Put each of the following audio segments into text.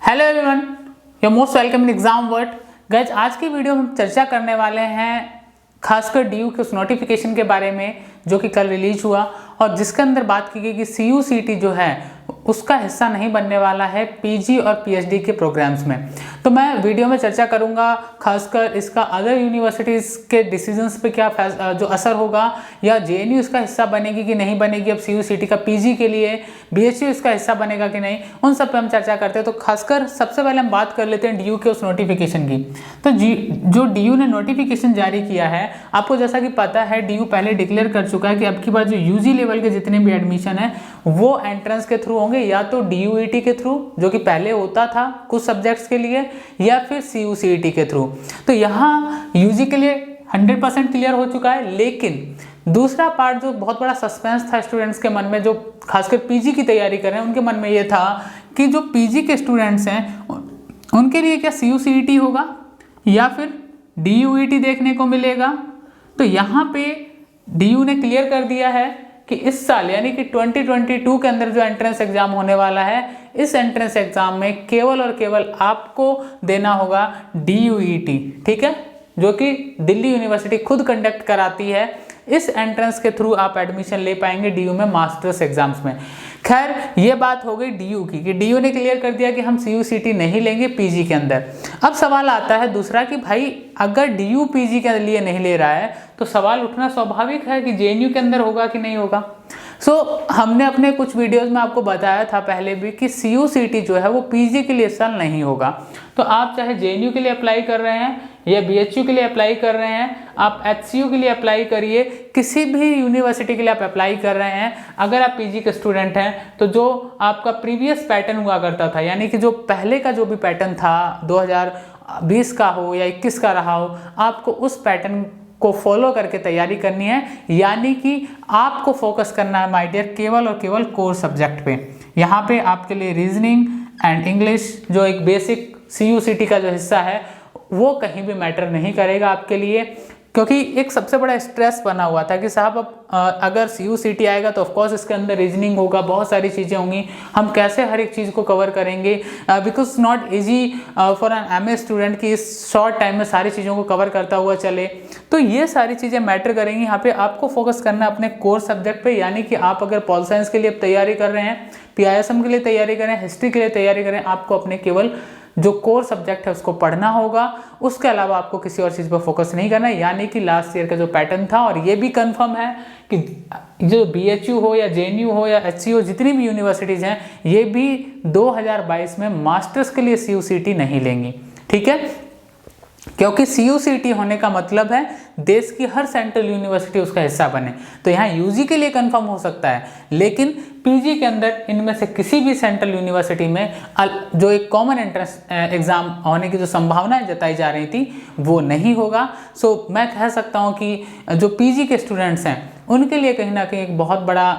Hello everyone, you most welcome in exam word. Guys, आज की video में हम चर्चा करने वाले हैं खासकर डीयू के उस नोटिफिकेशन के बारे में जो कि कल रिलीज हुआ और जिसके अंदर बात की गई कि CU/CT जो है उसका हिस्सा नहीं बनने वाला है पीजी और पीएचडी के प्रोग्राम्स में। तो मैं वीडियो में चर्चा करूंगा खासकर इसका अदर यूनिवर्सिटीज़ के डिसीजंस पे क्या जो असर होगा, या जेएनयू इसका हिस्सा बनेगी कि नहीं बनेगी, अब CU/CT का पीजी के लिए बीएचयू इसका हिस्सा बनेगा कि नहीं, उन सब पे हम चर्चा करते हैं। तो खासकर सबसे पहले हम बात कर लेते हैं डीयू के उस नोटिफिकेशन की। तो जो डीयू ने नोटिफिकेशन जारी किया है, आपको जैसा कि पता है डीयू पहले डिक्लेयर कर चुका है कि अब की बार जो यूजी लेवल के जितने भी एडमिशन है वो एंट्रेंस के थ्रू होंगे, या तो DUET के थ्रू जो कि पहले होता था कुछ सब्जेक्ट्स के लिए, या फिर CU/CT के थ्रू। तो यहाँ यूजी के लिए 100% क्लियर हो चुका है। लेकिन दूसरा पार्ट जो बहुत बड़ा सस्पेंस था स्टूडेंट्स के मन में, जो खासकर पीजी की तैयारी कर रहे हैं उनके मन में ये था कि जो पीजी के स्टूडेंट्स हैं उनके लिए क्या CU/CT होगा या फिर DUET देखने को मिलेगा। तो यहाँ पे डीयू ने क्लियर कर दिया है कि इस साल यानी कि 2022 के अंदर जो एंट्रेंस एग्जाम होने वाला है, इस एंट्रेंस एग्जाम में केवल और केवल आपको देना होगा DUET, ठीक है, जो कि दिल्ली यूनिवर्सिटी खुद कंडक्ट कराती है। इस एंट्रेंस के थ्रू आप एडमिशन ले पाएंगे डीयू में मास्टर्स एग्जाम्स में। खैर, ये बात हो गई डीयू की कि डीयू ने क्लियर कर दिया कि हम CU/CT नहीं लेंगे पीजी के अंदर। अब सवाल आता है दूसरा कि भाई अगर डीयू पीजी के लिए नहीं ले रहा है तो सवाल उठना स्वाभाविक है कि जेएनयू के अंदर होगा कि नहीं होगा। हमने अपने कुछ वीडियोस में आपको बताया था पहले भी कि CU/CT जो है वो पीजी के लिए इस साल नहीं होगा। तो आप चाहे जेएनयू के लिए अप्लाई कर रहे हैं या बीएचयू के लिए अप्लाई कर रहे हैं, आप HCU के लिए अप्लाई करिए, किसी भी यूनिवर्सिटी के लिए आप अप्लाई कर रहे हैं, अगर आप पीजी के स्टूडेंट हैं तो जो आपका प्रीवियस पैटर्न हुआ करता था, यानी कि जो पहले का जो भी पैटर्न था 2020 का हो या 21 का रहा हो, आपको उस पैटर्न को फॉलो करके तैयारी करनी है। यानी कि आपको फोकस करना है माय डियर केवल और केवल कोर सब्जेक्ट पे। यहाँ पे आपके लिए रीजनिंग एंड इंग्लिश जो एक बेसिक CU/CT का जो हिस्सा है वो कहीं भी मैटर नहीं करेगा आपके लिए, क्योंकि एक सबसे बड़ा स्ट्रेस बना हुआ था कि साहब अब अगर CU/CT आएगा तो ऑफकोर्स इसके अंदर रीजनिंग होगा, बहुत सारी चीज़ें होंगी, हम कैसे हर एक चीज़ को कवर करेंगे, because not easy for an MA student की इस शॉर्ट टाइम में सारी चीज़ों को कवर करता हुआ चले। तो ये सारी चीज़ें मैटर करेंगी। यहाँ पे आपको फोकस करना है अपने कोर सब्जेक्ट पे, यानी कि आप अगर पॉल साइंस के लिए तैयारी कर रहे हैं, PISM के लिए तैयारी कर रहे हैं, हिस्ट्री के लिए तैयारी कर रहे हैं, आपको अपने केवल जो कोर सब्जेक्ट है उसको पढ़ना होगा। उसके अलावा आपको किसी और चीज़ पर फोकस नहीं करना है। यानी कि लास्ट ईयर का जो पैटर्न था, और ये भी कंफर्म है कि जो BHU हो या JNU हो या HCU, जितनी भी यूनिवर्सिटीज़ हैं, ये भी 2022 में मास्टर्स के लिए CU/CT नहीं लेंगी, ठीक है, क्योंकि CU/CT होने का मतलब है देश की हर सेंट्रल यूनिवर्सिटी उसका हिस्सा बने। तो यहाँ यूजी के लिए कंफर्म हो सकता है, लेकिन पीजी के अंदर इनमें से किसी भी सेंट्रल यूनिवर्सिटी में जो एक कॉमन एंट्रेंस एग्जाम होने की जो संभावनाएं जताई जा रही थी वो नहीं होगा। मैं कह सकता हूँ कि जो पीजी के स्टूडेंट्स हैं उनके लिए कहीं ना कहीं एक बहुत बड़ा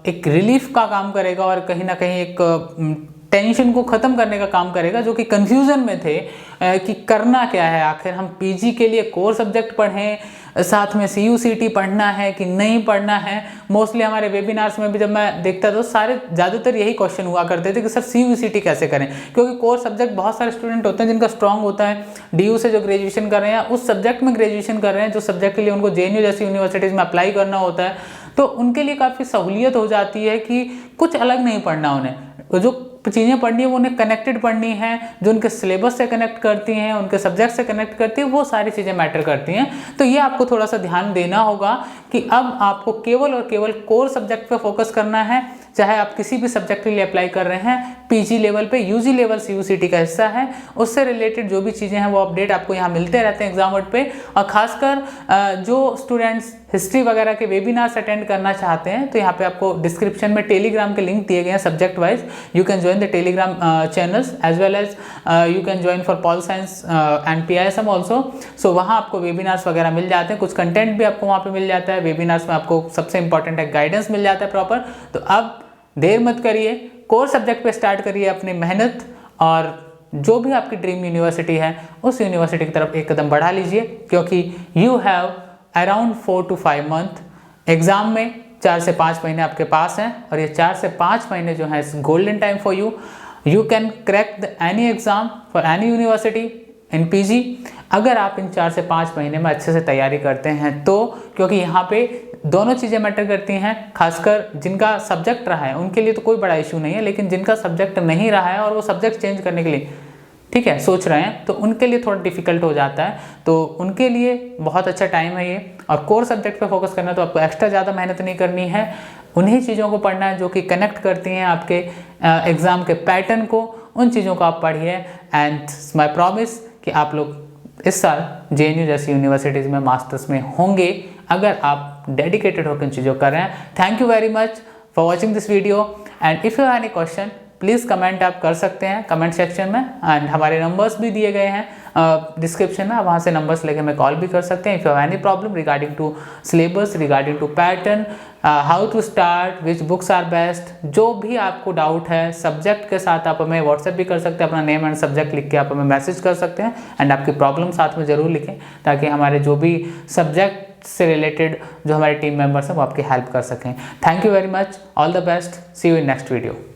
एक रिलीफ का काम करेगा, और कहीं ना कहीं एक टेंशन को ख़त्म करने का काम करेगा, जो कि कंफ्यूजन में थे कि करना क्या है, आखिर हम पीजी के लिए कोर सब्जेक्ट पढ़ें, साथ में CU/CT पढ़ना है कि नहीं पढ़ना है। मोस्टली हमारे वेबिनार्स में भी जब मैं देखता था तो ज़्यादातर यही क्वेश्चन हुआ करते थे कि सर CU/CT कैसे करें, क्योंकि कोर सब्जेक्ट बहुत सारे स्टूडेंट होते हैं जिनका स्ट्रांग होता है। डीयू से जो ग्रेजुएशन कर रहे हैं उस सब्जेक्ट में ग्रेजुएशन कर रहे हैं जो सब्जेक्ट के लिए उनको JNU जैसी यूनिवर्सिटीज़ में अप्लाई करना होता है, तो उनके लिए काफ़ी सहूलियत हो जाती है कि कुछ अलग नहीं पढ़ना उन्हें, जो चीज़ें पढ़नी है वो उन्हें कनेक्टेड पढ़नी है, जो उनके सिलेबस से कनेक्ट करती हैं, उनके सब्जेक्ट से कनेक्ट करती है, वो सारी चीज़ें मैटर करती हैं। तो ये आपको थोड़ा सा ध्यान देना होगा कि अब आपको केवल और केवल कोर सब्जेक्ट पे फोकस करना है, चाहे आप किसी भी सब्जेक्ट के लिए अप्लाई कर रहे हैं पीजी लेवल पे। यूजी लेवल CU/CT का हिस्सा है, उससे रिलेटेड जो भी चीज़ें हैं वो अपडेट आपको यहाँ मिलते रहते हैं एग्जाम वर्ड पे। और खासकर जो स्टूडेंट्स हिस्ट्री वगैरह के वेबिनार्स अटेंड करना चाहते हैं तो यहाँ पे आपको डिस्क्रिप्शन में टेलीग्राम के लिंक दिए गए हैं subject wise. You can join the telegram channels as well as you can join for pol science and PISM also. So वहाँ आपको वेबिनार्स वगैरह मिल जाते हैं, कुछ कंटेंट भी आपको वहाँ पे मिल जाता है। वेबिनार्स में आपको सबसे इंपॉर्टेंट है गाइडेंस मिल जाता है प्रॉपर। तो अब देर मत करिए, कोर सब्जेक्ट पे स्टार्ट करिए अपनी मेहनत, और जो भी आपकी ड्रीम यूनिवर्सिटी है उस यूनिवर्सिटी की तरफ एक कदम बढ़ा लीजिए, क्योंकि you have around 4 to 5 month. Exam में 4 से 5 महीने आपके पास हैं, और ये 4 से 5 महीने जो है golden time for you. You can crack the any exam for any university in PG अगर आप इन 4 से 5 महीने में अच्छे से तैयारी करते हैं तो, क्योंकि यहाँ पे दोनों चीज़ें मैटर करती हैं। खासकर जिनका सब्जेक्ट रहा है उनके लिए तो कोई बड़ा इशू नहीं है, लेकिन जिनका सब्जेक्ट नहीं रहा है और वो सब्जेक्ट चेंज करने के लिए ठीक है सोच रहे हैं तो उनके लिए थोड़ा डिफिकल्ट हो जाता है। तो उनके लिए बहुत अच्छा टाइम है ये, और कोर सब्जेक्ट पे फोकस करना है तो आपको एक्स्ट्रा ज़्यादा मेहनत नहीं करनी है, उन्हीं चीज़ों को पढ़ना है जो कि कनेक्ट करती हैं आपके एग्ज़ाम के पैटर्न को, उन चीज़ों को आप पढ़िए। एंड माई प्रॉमिस कि आप लोग इस साल JNU जैसी यूनिवर्सिटीज़ में मास्टर्स में होंगे अगर आप डेडिकेटेड होकर इन चीज़ों कर रहे हैं। Thank you very much for watching this video, and if you have any question please comment आप कर सकते हैं कमेंट सेक्शन में, एंड हमारे नंबर्स भी दिए गए हैं डिस्क्रिप्शन में, वहाँ से नंबर्स लेके हमें कॉल भी कर सकते हैं। If you have any problem regarding to syllabus, regarding to pattern, how to start, which books are best, जो भी आपको डाउट है सब्जेक्ट के साथ आप हमें व्हाट्सएप भी कर सकते हैं, अपना नेम एंड सब्जेक्ट लिख के आप हमें मैसेज कर सकते हैं, एंड आपकी प्रॉब्लम साथ में ज़रूर लिखें ताकि हमारे जो भी सब्जेक्ट से रिलेटेड जो हमारे टीम मेंबर्स हैं वो आपकी हेल्प कर सकें। Thank you very much, all the best, see you in next video.